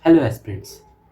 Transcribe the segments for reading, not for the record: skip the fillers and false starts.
Hello aspirants.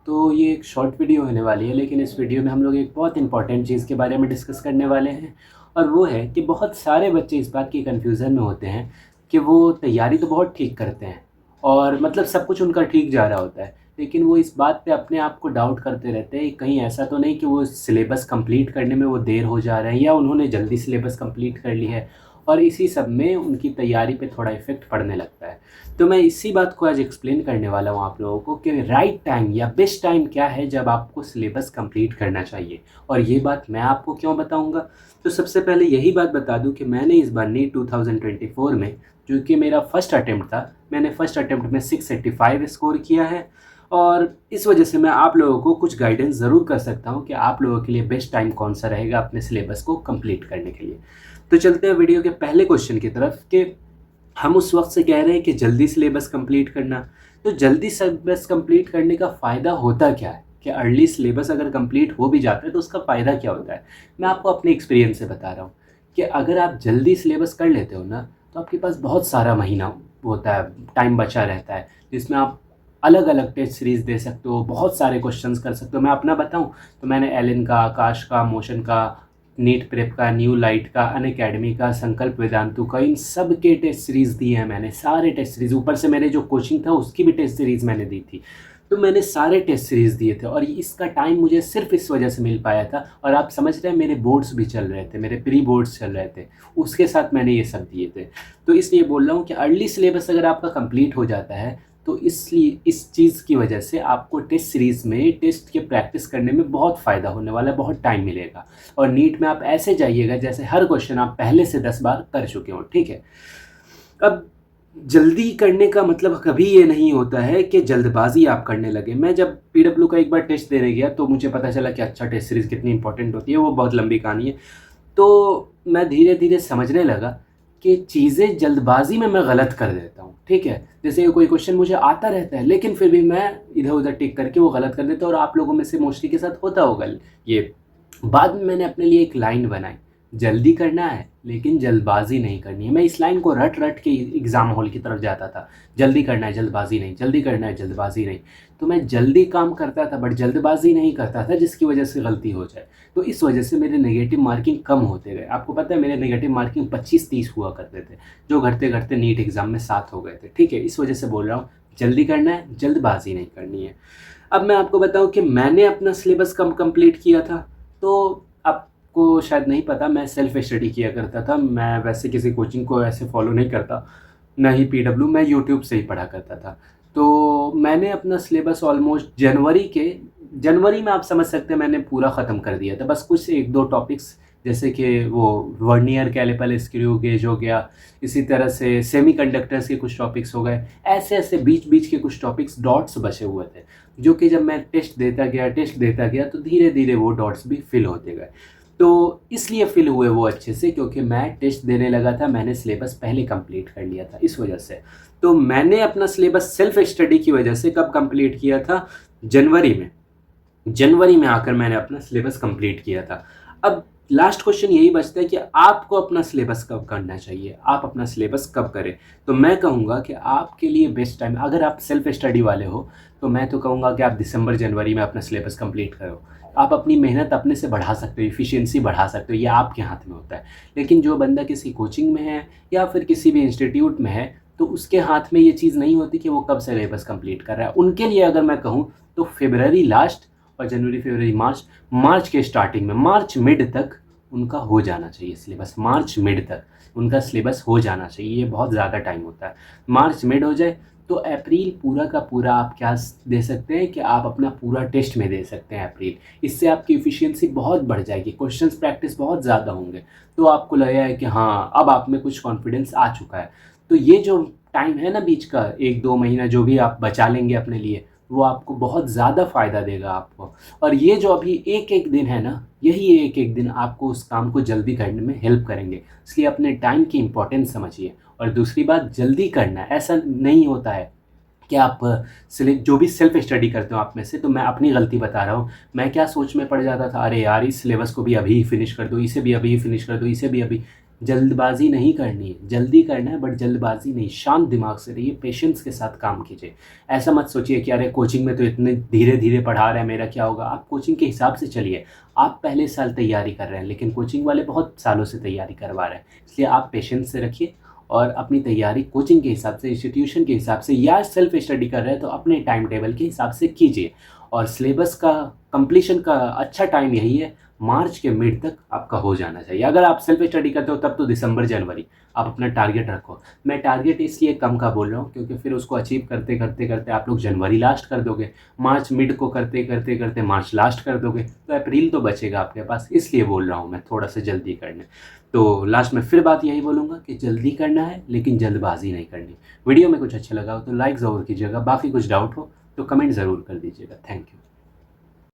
तो ये एक शॉर्ट वीडियो होने वाली है, लेकिन इस वीडियो में हम लोग एक बहुत इंपॉर्टेंट चीज़ के बारे में डिस्कस करने वाले हैं। और वो है कि बहुत सारे बच्चे इस बात की कन्फ्यूज़न में होते हैं कि वो तैयारी तो बहुत ठीक करते हैं और मतलब सब कुछ उनका ठीक जा रहा होता है, लेकिन वो इस बात पे अपने आप को डाउट करते रहते हैं कहीं ऐसा तो नहीं कि वो सिलेबस कंप्लीट करने में वो देर हो जा रहा है या उन्होंने जल्दी सिलेबस कंप्लीट कर ली है और इसी सब में उनकी तैयारी पे थोड़ा इफ़ेक्ट पड़ने लगता है। तो मैं इसी बात को आज एक्सप्लेन करने वाला हूँ आप लोगों को कि राइट टाइम या बेस्ट टाइम क्या है जब आपको सिलेबस कंप्लीट करना चाहिए। और ये बात मैं आपको क्यों बताऊँगा, तो सबसे पहले यही बात बता दूँ कि मैंने इस बार नीट 2024 में, जो कि मेरा फर्स्ट अटेम्प्ट था, मैंने फर्स्ट अटेम्प्ट में 685 स्कोर किया है। और इस वजह से मैं आप लोगों को कुछ गाइडेंस ज़रूर कर सकता हूँ कि आप लोगों के लिए बेस्ट टाइम कौन सा रहेगा अपने सिलेबस को कंप्लीट करने के लिए। तो चलते हैं वीडियो के पहले क्वेश्चन की तरफ कि हम उस वक्त से कह रहे हैं कि जल्दी सिलेबस कंप्लीट करना। तो जल्दी सिलेबस कंप्लीट करने का फ़ायदा होता क्या है, कि अर्ली सिलेबस अगर कंप्लीट हो भी जाता है तो उसका फ़ायदा क्या होता है। मैं आपको अपने एक्सपीरियंस से बता रहा हूँ कि अगर आप जल्दी सिलेबस कर लेते हो ना, तो आपके पास बहुत सारा महीना होता है, टाइम बचा रहता है, जिसमें आप अलग अलग टेस्ट सीरीज़ दे सकते हो, बहुत सारे क्वेश्चंस कर सकते हो। मैं अपना बताऊं तो मैंने एलन का, आकाश का, मोशन का, नीट प्रेप का, न्यू लाइट का, अनअकैडमी का, संकल्प वेदांतु का, इन सब के टेस्ट सीरीज़ दिए हैं मैंने, सारे टेस्ट सीरीज़। ऊपर से मैंने जो कोचिंग था उसकी भी टेस्ट सीरीज़ मैंने दी थी। तो मैंने सारे टेस्ट सीरीज़ दिए थे और इसका टाइम मुझे सिर्फ इस वजह से मिल पाया था। और आप समझ रहे हैं, मेरे बोर्ड्स भी चल रहे थे, मेरे प्री बोर्ड्स चल रहे थे, उसके साथ मैंने ये सब दिए थे। तो इसलिए बोल रहा हूँ कि अर्ली सिलेबस अगर आपका कंप्लीट हो जाता है तो इसलिए इस चीज़ की वजह से आपको टेस्ट सीरीज़ में टेस्ट के प्रैक्टिस करने में बहुत फ़ायदा होने वाला है, बहुत टाइम मिलेगा। और नीट में आप ऐसे जाइएगा जैसे हर क्वेश्चन आप पहले से 10 बार कर चुके हो, ठीक है। अब जल्दी करने का मतलब कभी ये नहीं होता है कि जल्दबाजी आप करने लगे। मैं जब पीडब्ल्यू का एक बार टेस्ट देने गया तो मुझे पता चला कि अच्छा, टेस्ट सीरीज़ कितनी इंपॉर्टेंट होती है, वो बहुत लंबी कहानी है। तो मैं धीरे धीरे समझने लगा कि चीज़ें जल्दबाजी में मैं गलत कर देता हूँ, ठीक है। जैसे कोई क्वेश्चन मुझे आता रहता है लेकिन फिर भी मैं इधर उधर टिक करके वो गलत कर देता हूँ, और आप लोगों में से मोस्टली के साथ होता होगा ये। बाद में मैंने अपने लिए एक लाइन बनाई, जल्दी करना है लेकिन जल्दबाजी नहीं करनी है। मैं इस लाइन को रट रट के एग्ज़ाम हॉल की तरफ जाता था, जल्दी करना है जल्दबाजी नहीं, जल्दी करना है जल्दबाजी नहीं। तो मैं जल्दी काम करता था बट जल्दबाजी नहीं करता था, जिसकी वजह से गलती हो जाए। तो इस वजह से मेरे नेगेटिव मार्किंग कम होते गए। आपको पता है, मेरे नेगेटिव मार्किंग 25-30 हुआ करते थे, जो घटते घटते नीट एग्ज़ाम में 7 हो गए थे, ठीक है। इस वजह से बोल रहा हूँ, जल्दी करना है, जल्दबाजी नहीं करनी है। अब मैं आपको बताऊँ कि मैंने अपना सिलेबस कब कंप्लीट किया था। तो आपको शायद नहीं पता, मैं सेल्फ स्टडी किया करता था। मैं वैसे किसी कोचिंग को ऐसे फॉलो नहीं करता, ना ही पीडब्ल्यू, मैं यूट्यूब से ही पढ़ा करता था। तो मैंने अपना सिलेबस ऑलमोस्ट जनवरी में आप समझ सकते हैं मैंने पूरा ख़त्म कर दिया था। बस कुछ एक दो टॉपिक्स, जैसे कि वो वर्नियर कैलिपर स्क्रू गेज हो गया, इसी तरह से सेमीकंडक्टर्स के कुछ टॉपिक्स हो गए, ऐसे ऐसे बीच बीच के कुछ टॉपिक्स डॉट्स बचे हुए थे, जो कि जब मैं टेस्ट देता गया तो धीरे धीरे वो डॉट्स भी फिल होते गए। तो इसलिए फिल हुए वो अच्छे से, क्योंकि मैं टेस्ट देने लगा था, मैंने सिलेबस पहले कंप्लीट कर लिया था, इस वजह से। तो मैंने अपना सिलेबस सेल्फ स्टडी की वजह से कब कंप्लीट किया था, जनवरी में आकर मैंने अपना सिलेबस कंप्लीट किया था। अब लास्ट क्वेश्चन यही बचता है कि आपको अपना सिलेबस कब करना चाहिए, आप अपना सिलेबस कब करें। तो मैं कहूँगा कि आपके लिए बेस्ट टाइम, अगर आप सेल्फ स्टडी वाले हो तो मैं तो कहूँगा कि आप दिसंबर जनवरी में अपना सिलेबस कंप्लीट करो। आप अपनी मेहनत अपने से बढ़ा सकते हो, इफ़िशियंसी बढ़ा सकते हो, ये आपके हाथ में होता है। लेकिन जो बंदा किसी कोचिंग में है या फिर किसी भी इंस्टीट्यूट में है, तो उसके हाथ में ये चीज़ नहीं होती कि वो कब सिलेबस कंप्लीट कर रहा है। उनके लिए अगर मैं कहूँ तो फरवरी लास्ट और जनवरी, फरवरी, मार्च के स्टार्टिंग में, मार्च मिड तक उनका हो जाना चाहिए सिलेबस। मार्च मिड तक उनका सिलेबस हो जाना चाहिए, ये बहुत ज़्यादा टाइम होता है। मार्च मिड हो जाए तो अप्रैल पूरा का पूरा आप क्या दे सकते हैं कि आप अपना पूरा टेस्ट में दे सकते हैं अप्रैल। इससे आपकी इफ़िशियंसी बहुत बढ़ जाएगी, क्वेश्चंस प्रैक्टिस बहुत ज़्यादा होंगे, तो आपको लगेगा है कि हाँ, अब आप में कुछ कॉन्फिडेंस आ चुका है। तो ये जो टाइम है ना बीच का 1-2 महीना जो भी आप बचा लेंगे अपने लिए, वो आपको बहुत ज़्यादा फ़ायदा देगा आपको। और ये जो अभी एक एक दिन है ना, यही एक एक दिन आपको उस काम को जल्दी करने में हेल्प करेंगे। इसलिए अपने टाइम की इम्पोर्टेंस समझिए। और दूसरी बात, जल्दी करना है, ऐसा नहीं होता है कि आप जो भी सेल्फ स्टडी करते हो आप में से, तो मैं अपनी गलती बता रहा हूँ, मैं क्या सोच में पड़ जाता था, अरे यार इस सिलेबस को भी अभी फिनिश कर दो, इसे भी अभी फिनिश कर दो, इसे भी अभी। जल्दबाजी नहीं करनी है, जल्दी करना है बट जल्दबाजी नहीं, शांत दिमाग से रहिए, पेशेंस के साथ काम कीजिए। ऐसा मत सोचिए कि अरे कोचिंग में तो इतने धीरे धीरे पढ़ा रहे हैं, मेरा क्या होगा। आप कोचिंग के हिसाब से चलिए। आप पहले साल तैयारी कर रहे हैं लेकिन कोचिंग वाले बहुत सालों से तैयारी करवा रहे हैं, इसलिए आप पेशेंस से रखिए और अपनी तैयारी कोचिंग के हिसाब से, इंस्टीट्यूशन के हिसाब से, या सेल्फ स्टडी कर रहे हैं तो अपने टाइम टेबल के हिसाब से कीजिए। और सिलेबस का कंप्लीशन का अच्छा टाइम यही है, मार्च के मिड तक आपका हो जाना चाहिए। अगर आप सेल्फ स्टडी करते हो तब तो दिसंबर जनवरी आप अपना टारगेट रखो। मैं टारगेट इसलिए कम का बोल रहा हूँ क्योंकि फिर उसको अचीव करते करते करते आप लोग जनवरी लास्ट कर दोगे, मार्च मिड को करते करते करते मार्च लास्ट कर दोगे, तो अप्रैल तो बचेगा आपके पास। इसलिए बोल रहा हूँ मैं थोड़ा सा जल्दी करने। तो लास्ट में फिर बात यही बोलूँगा कि जल्दी करना है लेकिन जल्दबाजी नहीं करनी। वीडियो में कुछ अच्छा लगा हो तो लाइक ज़रूर कीजिएगा, बाकी कुछ डाउट हो तो कमेंट ज़रूर कर दीजिएगा। Thank you.